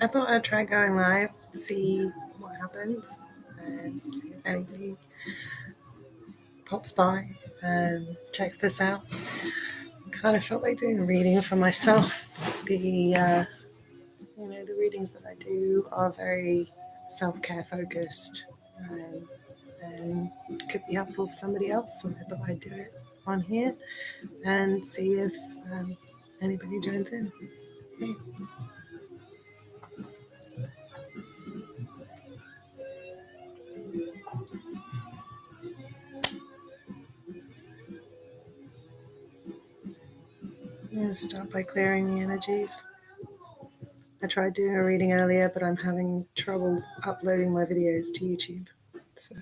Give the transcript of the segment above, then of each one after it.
I thought I'd try going live, see what happens, and see if anybody pops by and checks this out. Kind of felt like doing a reading for myself. The readings that I do are very self-care focused, and could be helpful for somebody else. So I thought I'd do it on here and see if anybody joins in. I'm going to start by clearing the energies. I tried doing a reading earlier, but I'm having trouble uploading my videos to YouTube. So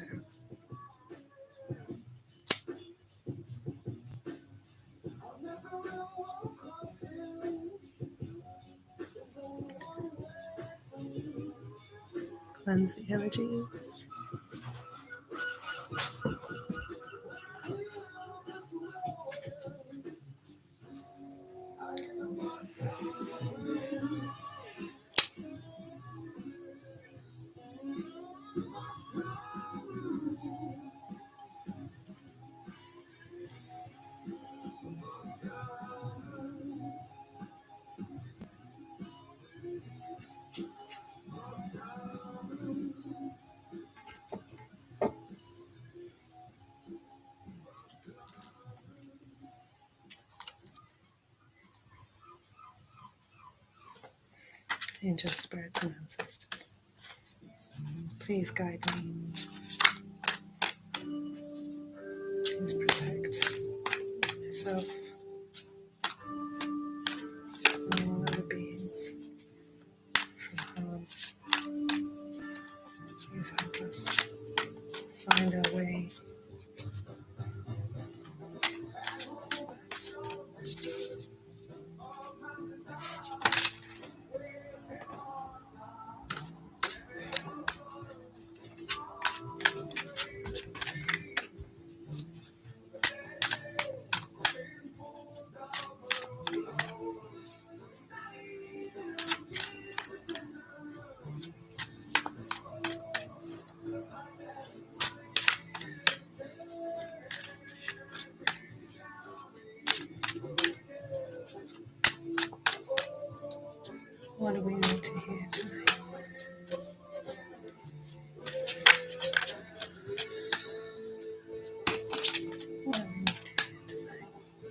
cleanse the energies. Angels, spirits, and ancestors, please guide me. Please protect myself and all other beings from harm. Please help us find our way. What do we need to hear tonight? What do we need to hear tonight?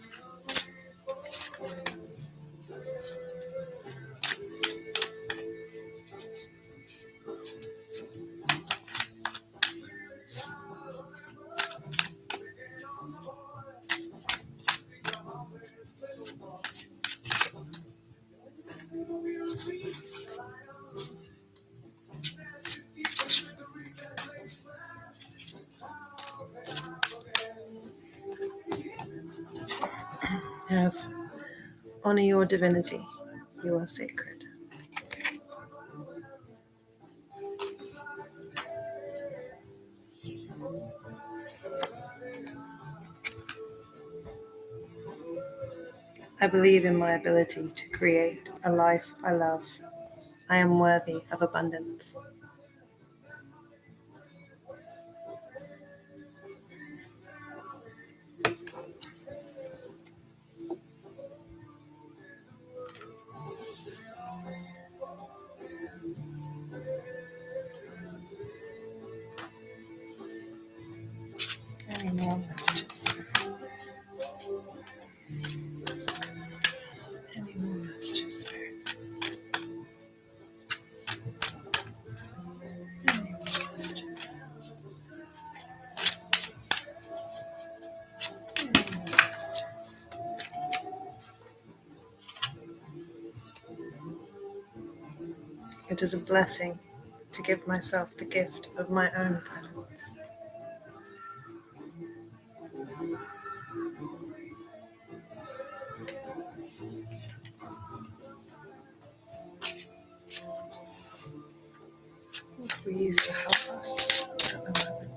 Have honor your divinity. You are sacred. I believe in my ability to create a life I love. I am worthy of abundance. Any more messages? Any more messages, Spirit? Any more messages? Any more messages? It is a blessing to give myself the gift of my own presence. What we use to help us at the moment.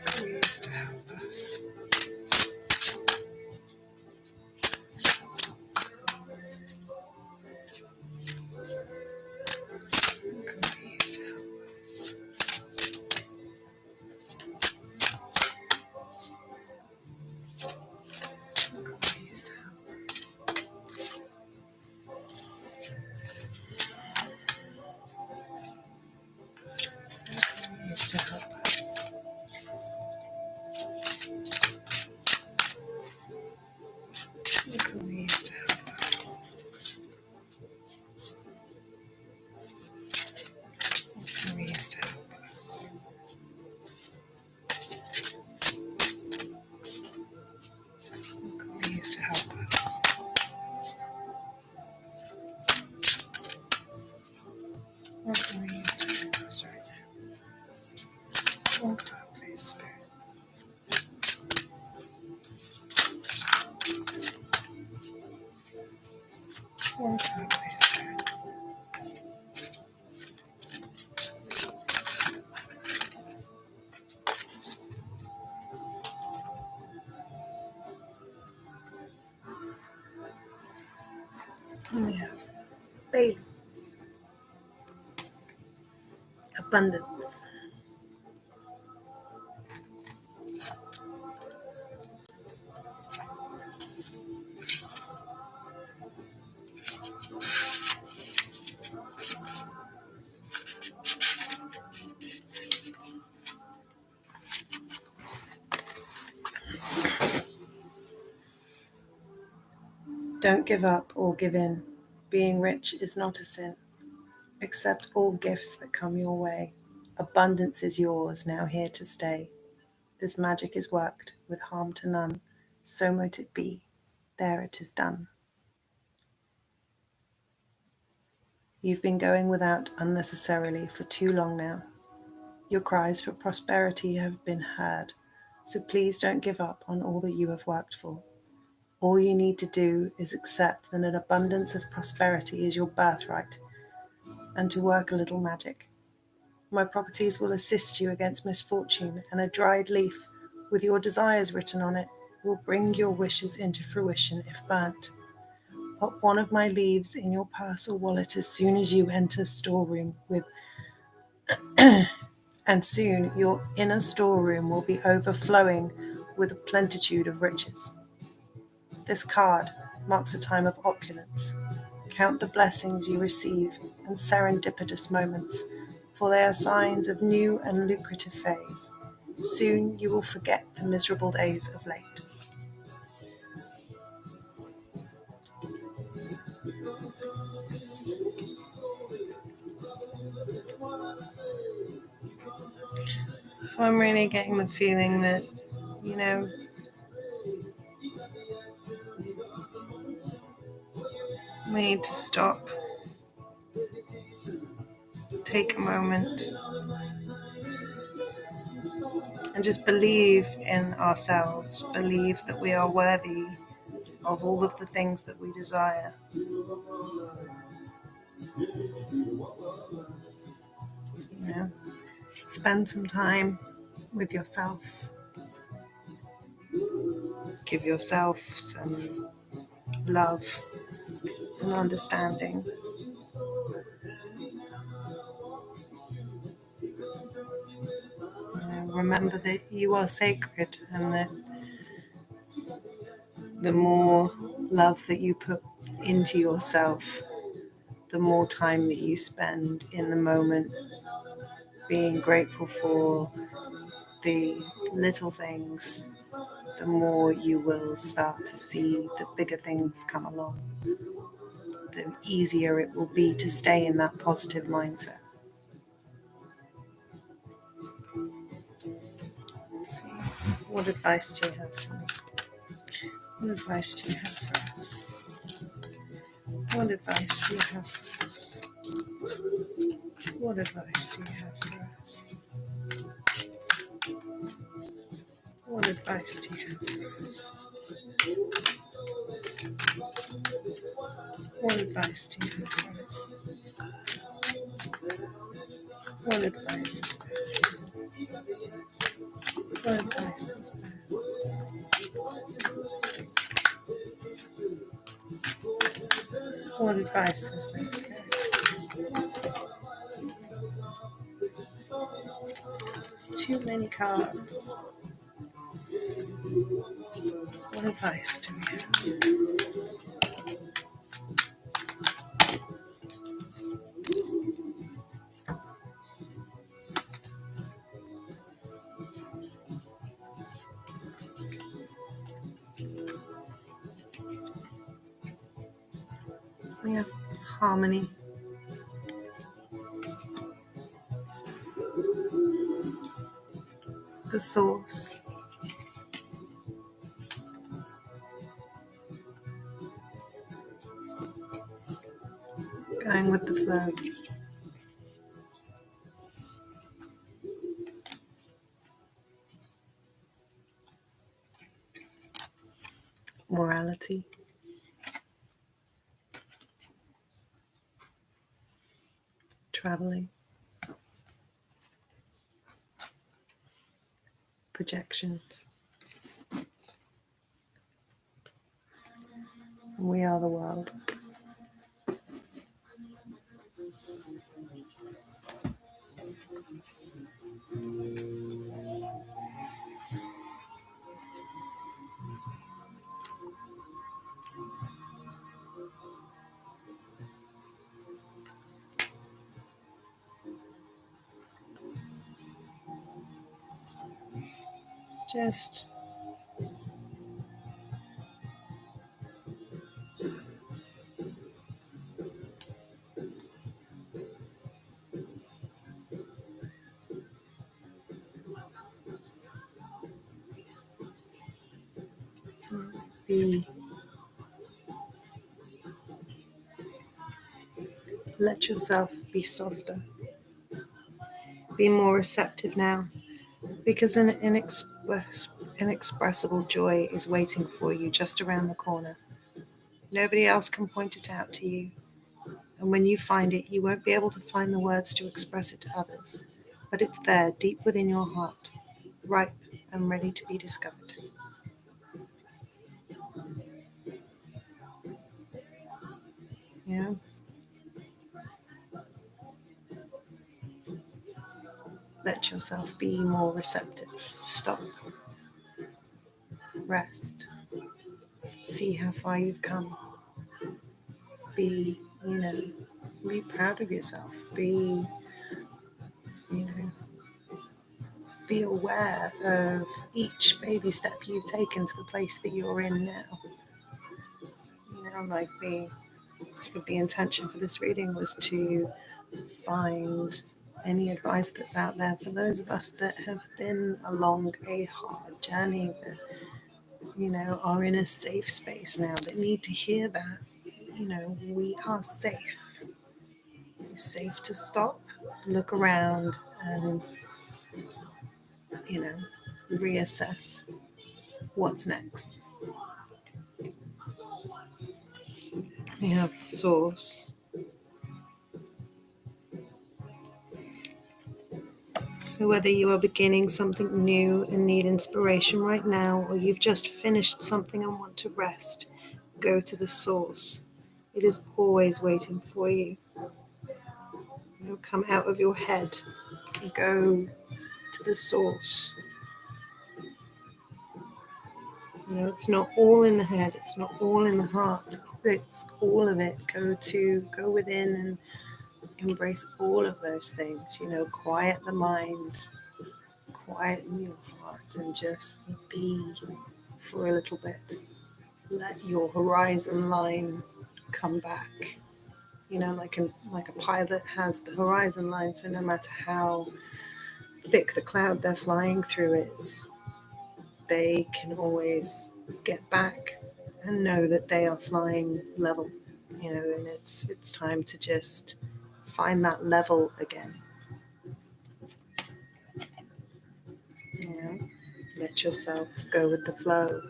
What we use to help us. to help us. What can we use to help us? What can we use to help us? What can we use to help us? What can we use to help us right now? One card, please, Spirit. One card, please, Spirit. And we have babies, abundance. Don't give up or give in. Being rich is not a sin. Accept all gifts that come your way. Abundance is yours, now here to stay. This magic is worked with harm to none. So mote it be. There it is done. You've been going without unnecessarily for too long now. Your cries for prosperity have been heard. So please don't give up on all that you have worked for. All you need to do is accept that an abundance of prosperity is your birthright, and to work a little magic. My properties will assist you against misfortune, and a dried leaf with your desires written on it will bring your wishes into fruition if burnt. Put one of my leaves in your purse or wallet as soon as you enter storeroom and soon your inner storeroom will be overflowing with a plenitude of riches. This card marks a time of opulence. Count the blessings you receive and serendipitous moments, for they are signs of new and lucrative phase. Soon you will forget the miserable days of late. So I'm really getting the feeling that, we need to stop, take a moment, and just believe in ourselves, believe that we are worthy of all of the things that we desire. Spend some time with yourself. Give yourself some love and understanding. Remember that you are sacred, and that the more love that you put into yourself, the more time that you spend in the moment, being grateful for the little things, the more you will start to see the bigger things come along. The easier it will be to stay in that positive mindset. Let's see. What advice do you have for me? What advice do you have for us? What advice do you have for us? What advice do you have for us? What advice do you have for us? What advice do you have for us? What advice is there? What advice is there? What advice is there? There's too many cards. What advice do we have? Yeah, harmony. The source. Going with the flow. Morality. Traveling. Projections. We are the world. Just be, let yourself be softer. Be more receptive now, because an inexpressible joy is waiting for you just around the corner. Nobody else can point it out to you, and when you find it, you won't be able to find the words to express it to others, but it's there, deep within your heart, ripe and ready to be discovered. Yeah. Let yourself be more receptive. Stop. Rest. See how far you've come. Be, be proud of yourself. You know, be aware of each baby step you've taken to the place that you're in now. Like the intention for this reading was to find any advice that's out there for those of us that have been along a hard journey, that are in a safe space now, that need to hear that we are safe. It's safe to stop, look around, and reassess what's next. We have the source. So whether you are beginning something new and need inspiration right now, or you've just finished something and want to rest, go to the source. It is always waiting for you. Come out of your head and go to the source. It's not all in the head, it's not all in the heart, it's all of it. Go within and embrace all of those things. Quiet the mind, quieten your heart, and just be for a little bit. Let your horizon line come back. Like a pilot has the horizon line, so no matter how thick the cloud they're flying through is, they can always get back and know that they are flying level. And it's time to just find that level again. Let yourself go with the flow.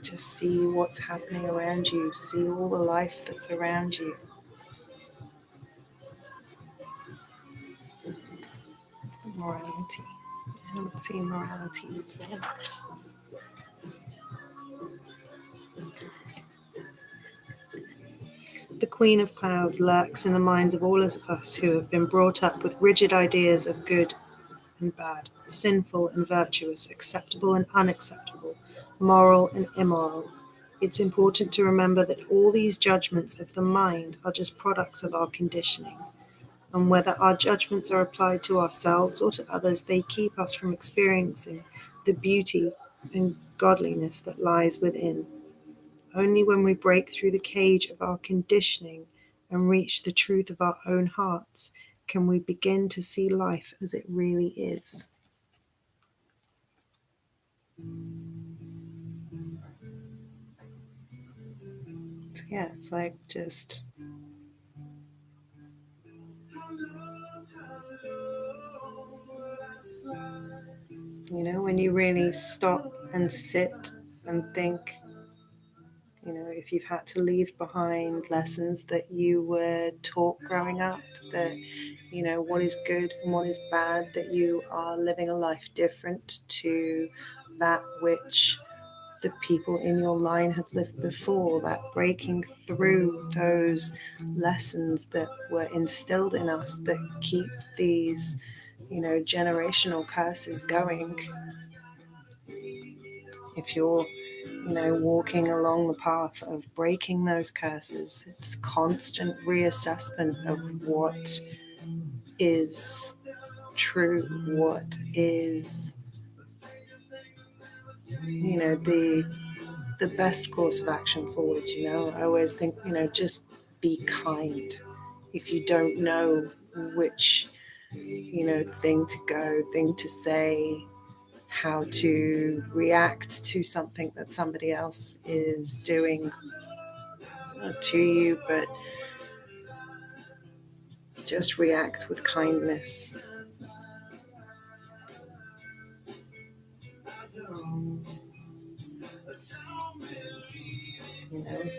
Just see what's happening around you. See all the life that's around you. Morality. I haven't seen morality before. The Queen of Clouds lurks in the minds of all of us who have been brought up with rigid ideas of good and bad, sinful and virtuous, acceptable and unacceptable, moral and immoral. It's important to remember that all these judgments of the mind are just products of our conditioning. And whether our judgments are applied to ourselves or to others, they keep us from experiencing the beauty and godliness that lies within. Only when we break through the cage of our conditioning and reach the truth of our own hearts can we begin to see life as it really is. So yeah, it's like just, when you really stop and sit and think, if you've had to leave behind lessons that you were taught growing up, that, what is good and what is bad, that you are living a life different to that which the people in your line have lived before, that breaking through those lessons that were instilled in us that keep these, generational curses going. If you're, walking along the path of breaking those curses, it's constant reassessment of what is true, what is, the best course of action forward. I always think, just be kind. If you don't know which, thing to go, thing to say, how to react to something that somebody else is doing to you, but just react with kindness.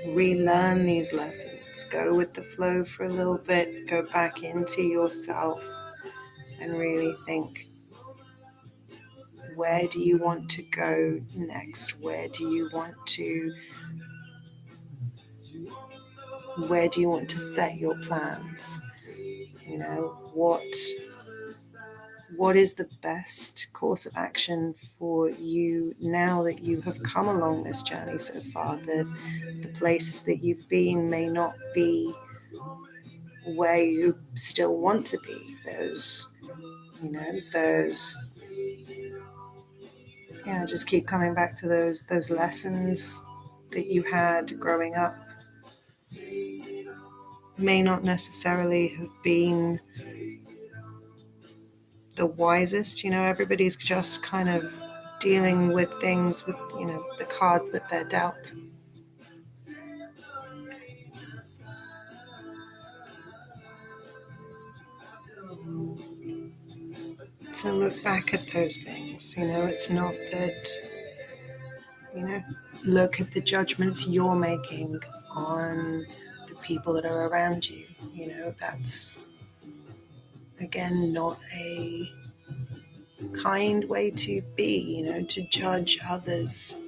Relearn these lessons. Go with the flow for a little bit. Go back into yourself and really think, where do you want to go next? Where do you want to set your plans? What is the best course of action for you now that you have come along this journey so far? The places that you've been may not be where you still want to be. Just keep coming back to those lessons that you had growing up. May not necessarily have been the wisest. Everybody's just kind of dealing with things with, the cards that they're dealt. So look back at those things. It's not that, look at the judgments you're making on the people that are around you. That's, again, not a kind way to be. To judge others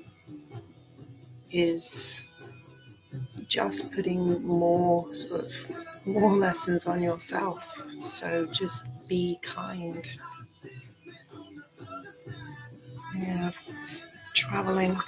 is just putting more lessons on yourself. So just be kind. Traveling.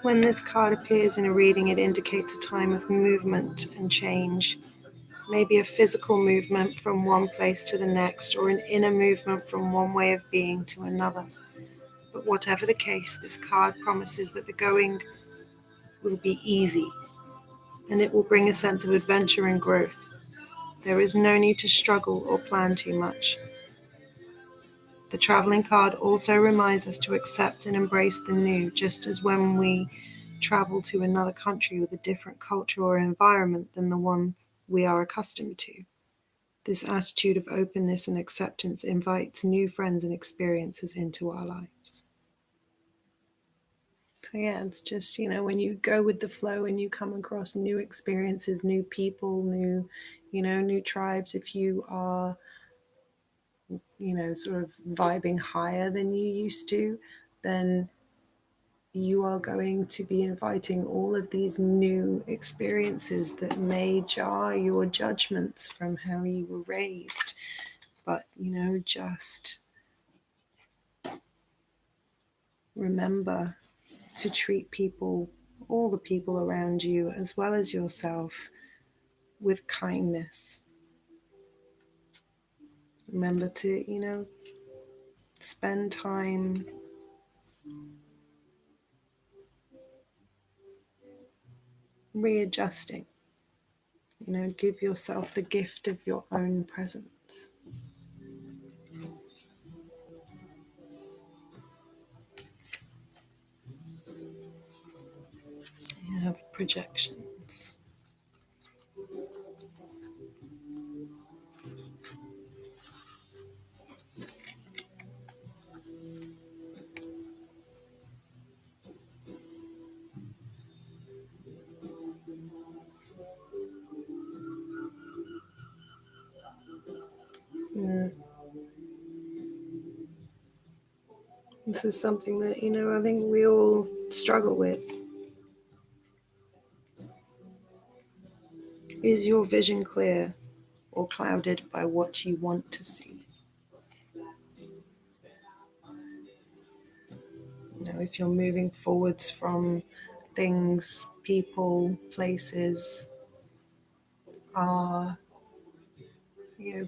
When this card appears in a reading, it indicates a time of movement and change. Maybe a physical movement from one place to the next, or an inner movement from one way of being to another. But whatever the case, this card promises that the going will be easy, and it will bring a sense of adventure and growth. There is no need to struggle or plan too much. The traveling card also reminds us to accept and embrace the new, just as when we travel to another country with a different culture or environment than the one we are accustomed to. This attitude of openness and acceptance invites new friends and experiences into our lives. So yeah, it's just, when you go with the flow and you come across new experiences, new people, new tribes, if you are, sort of vibing higher than you used to, then, you are going to be inviting all of these new experiences that may jar your judgments from how you were raised. But, just remember to treat people, all the people around you, as well as yourself, with kindness. Remember to, spend time readjusting. Give yourself the gift of your own presence. You have projections. Yeah. This is something that, I think we all struggle with. Is your vision clear or clouded by what you want to see? If you're moving forwards from things, people, places,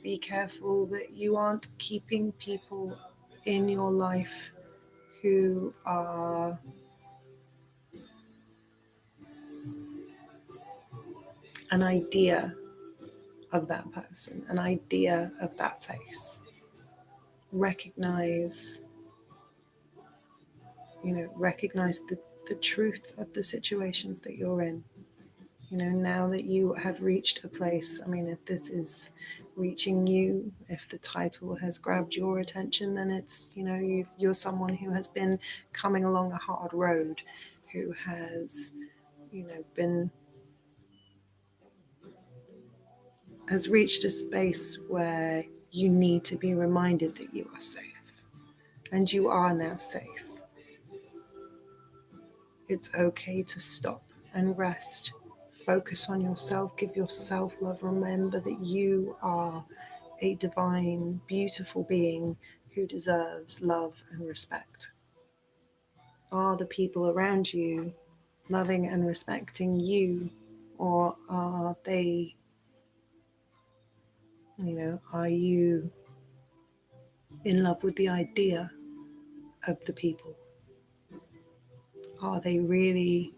be careful that you aren't keeping people in your life who are an idea of that person, an idea of that place. Recognize, recognize the truth of the situations that you're in. Now that you have reached a place, if this is reaching you, if the title has grabbed your attention, then it's, you're someone who has been coming along a hard road, who has, has reached a space where you need to be reminded that you are safe. And you are now safe. It's okay to stop and rest. Focus on yourself. Give yourself love. Remember that you are a divine, beautiful being who deserves love and respect. Are the people around you loving and respecting you, or are they, are you in love with the idea of the people? Are they really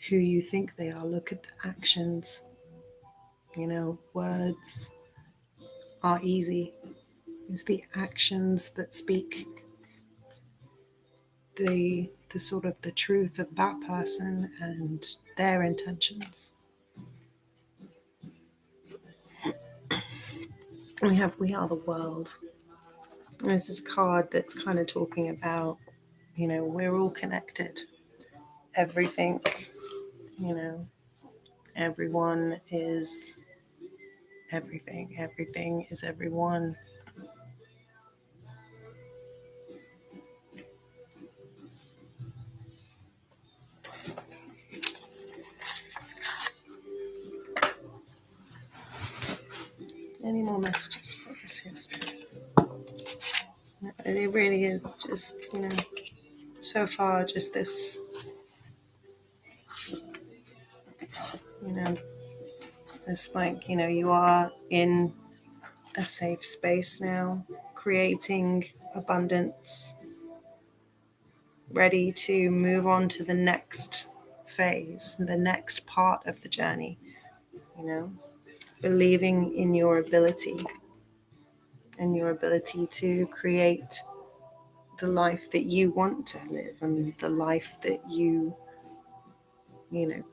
who you think they are? Look at the actions. Words are easy. It's the actions that speak the sort of the truth of that person and their intentions. We are the world. And this is a card that's kind of talking about, we're all connected. Everything, everyone is everything. Everything is everyone. Any more messages for us here, Spirit? It really is just, so far just this, it's like, you are in a safe space now, creating abundance, ready to move on to the next phase, the next part of the journey, believing in your ability and your ability to create the life that you want to live and the life that you know,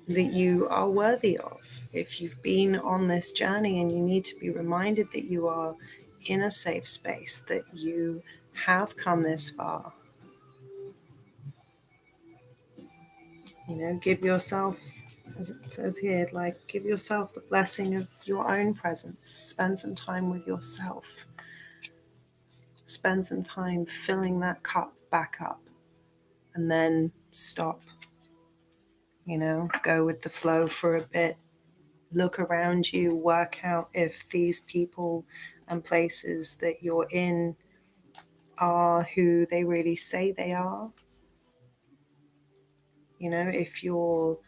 that you are worthy of. If you've been on this journey and you need to be reminded that you are in a safe space, that you have come this far, give yourself, as it says here, like give yourself the blessing of your own presence. Spend some time with yourself. Spend some time filling that cup back up. and then stop. Go with the flow for a bit. Look around you, work out if these people and places that you're in are who they really say they are. If you're,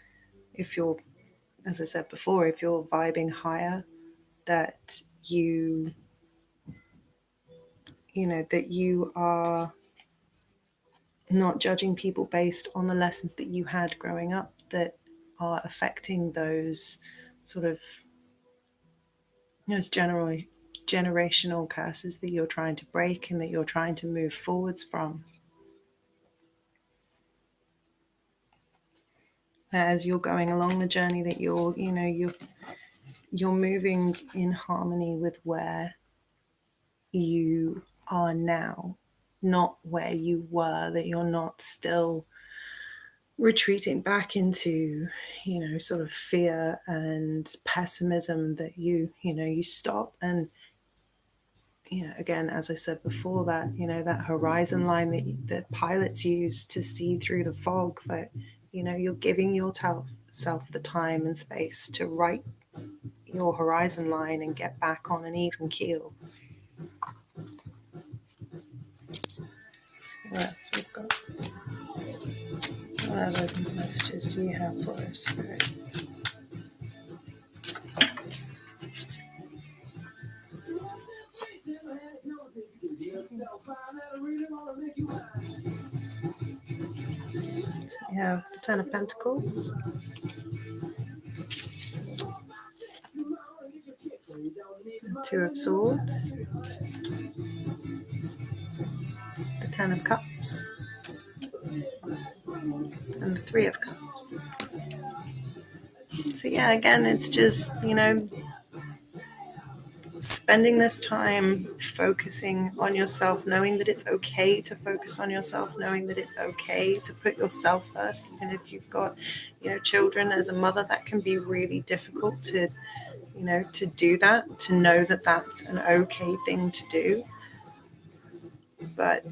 as I said before, if you're vibing higher, that you are not judging people based on the lessons that you had growing up that are affecting those sort of those generational curses that you're trying to break and that you're trying to move forwards from. As you're going along the journey, that you're moving in harmony with where you are now, not where you were, that you're not still retreating back into sort of fear and pessimism, that you stop and again, as I said before, that that horizon line that pilots use to see through the fog, that you're giving yourself the time and space to right your horizon line and get back on an even keel. Let's see what else we've got. What other messages do you have for us, Spirit? So we have the Ten of Pentacles, the Two of Swords, the Ten of Cups, and the Three of Cups. So yeah, again, it's just, spending this time focusing on yourself, knowing that it's okay to focus on yourself, knowing that it's okay to put yourself first, even if you've got, children. As a mother, that can be really difficult to do that, to know that that's an okay thing to do. But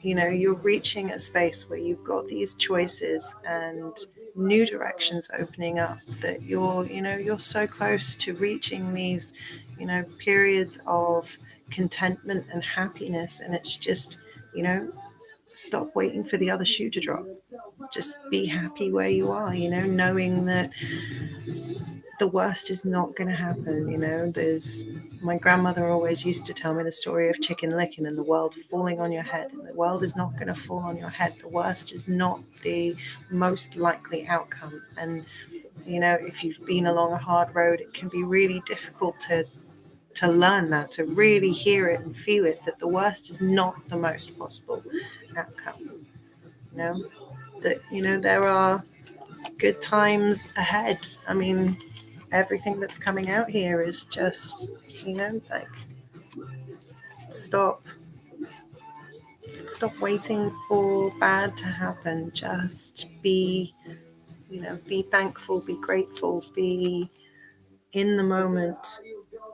you're reaching a space where you've got these choices and new directions opening up, that you're so close to reaching these periods of contentment and happiness. And it's just stop waiting for the other shoe to drop. Just be happy where you are, knowing that the worst is not going to happen. There's my grandmother always used to tell me the story of Chicken Licken and the world falling on your head. And the world is not going to fall on your head. The worst is not the most likely outcome. And if you've been along a hard road, it can be really difficult to learn that, to really hear it and feel it, that the worst is not the most possible outcome. That there are good times ahead. I mean, everything that's coming out here is just, like, stop waiting for bad to happen. Just be thankful, be grateful, be in the moment,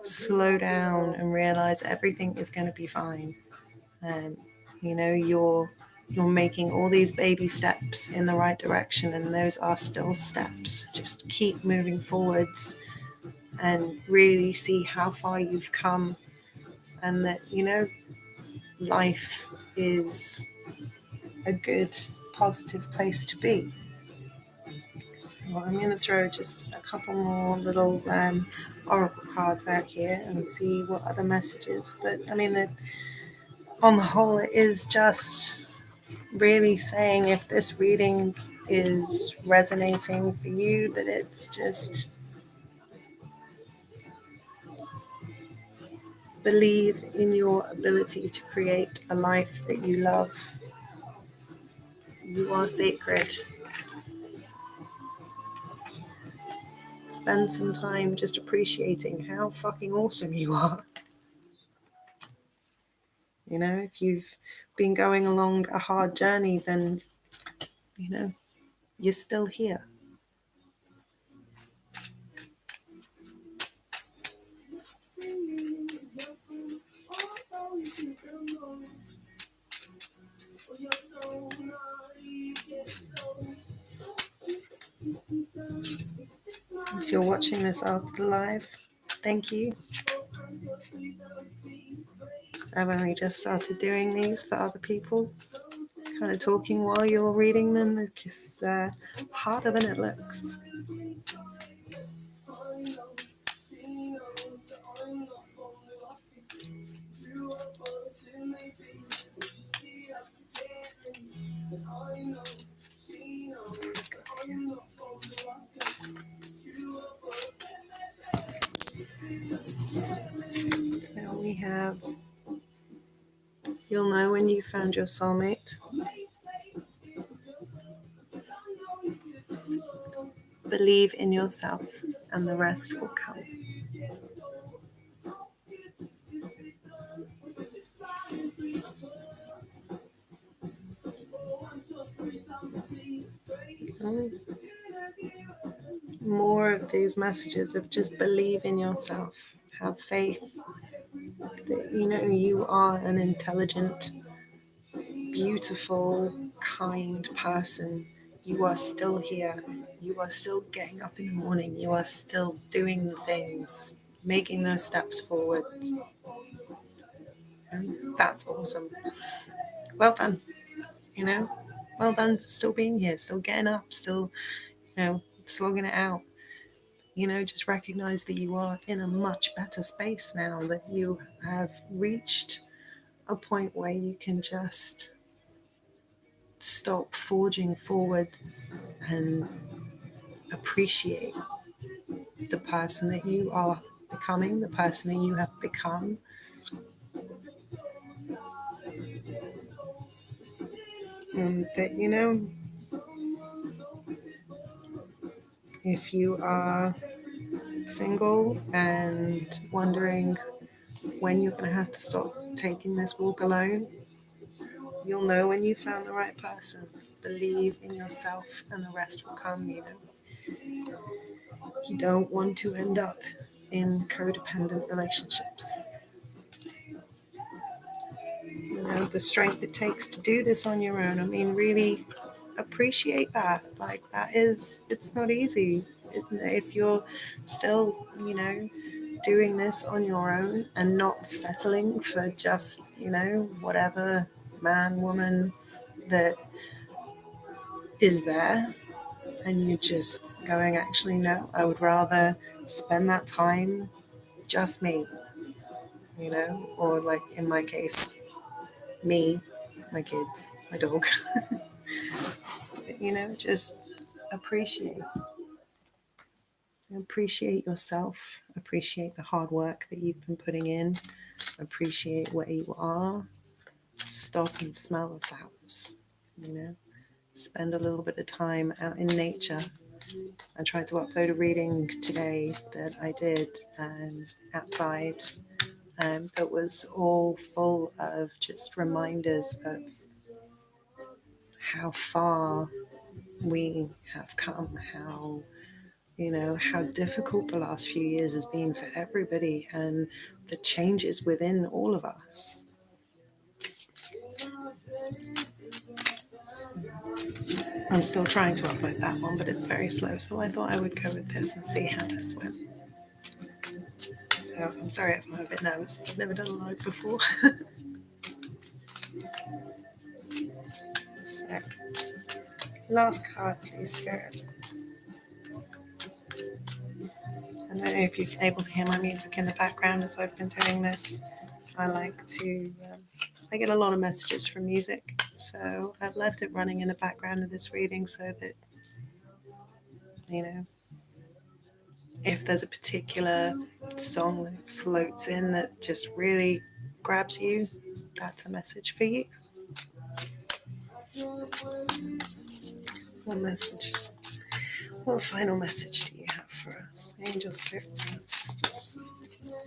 slow down and realize everything is going to be fine. And you're making all these baby steps in the right direction, and those are still steps. Just keep moving forwards and really see how far you've come, and that life is a good, positive place to be. So I'm going to throw just a couple more little oracle cards out here and see what other messages. But I mean, on the whole, it is just really saying, if this reading is resonating for you, that it's just believe in your ability to create a life that you love. You are sacred. Spend some time just appreciating how fucking awesome you are. If you've been going along a hard journey, then you're still here. If you're watching this after the live, thank you. I've only just started doing these for other people, kind of talking while you're reading them. It's harder than it looks. So we have, you'll know when you found your soulmate. Believe in yourself and the rest will come. More of these messages of just believe in yourself, have faith that you are an intelligent, beautiful, kind person. You are still here. You are still getting up in the morning. You are still doing things, making those steps forward. And that's awesome. Well done. Well done for still being here, still getting up, still, slogging it out. Just recognize that you are in a much better space now, that you have reached a point where you can just stop forging forward and appreciate the person that you are becoming, the person that you have become. And that, if you are single and wondering when you're going to have to stop taking this walk alone, you'll know when you found the right person. Believe in yourself and the rest will come. You don't want to end up in codependent relationships. The strength it takes to do this on your own. I mean, really appreciate that. Like, it's not easy. If you're still, doing this on your own and not settling for just, whatever man, woman that is there, and you're just going, actually, no, I would rather spend that time just me, or like in my case, me, my kids, my dog. Just appreciate yourself, appreciate the hard work that you've been putting in, appreciate where you are, stop and smell the flowers, spend a little bit of time out in nature. I tried to upload a reading today that I did outside, that was all full of just reminders of how far we have come, how difficult the last few years has been for everybody, and the changes within all of us. I'm still trying to upload that one, but it's very slow, so I thought I would go with this and see how this went. So I'm sorry if I'm a bit nervous. I've never done a live before. So, last card, please, Spirit. I don't know if you've been able to hear my music in the background as I've been doing this. I like to, I get a lot of messages from music, so I've left it running in the background of this reading so that, if there's a particular song that floats in that just really grabs you, that's a message for you. What final message do you have for us? Angels, spirits, and ancestors.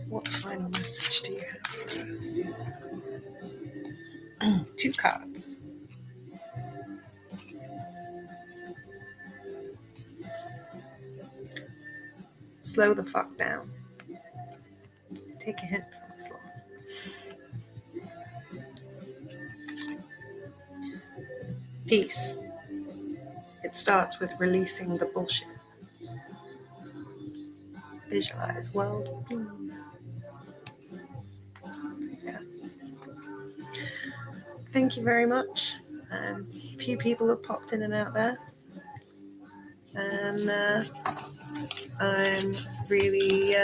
What final message do you have for us? 2 cards. Slow the fuck down. Take a hint from this one. Peace. It starts with releasing the bullshit. visualize world peace. Yeah. Thank you very much. A few people have popped in and out there, and I'm really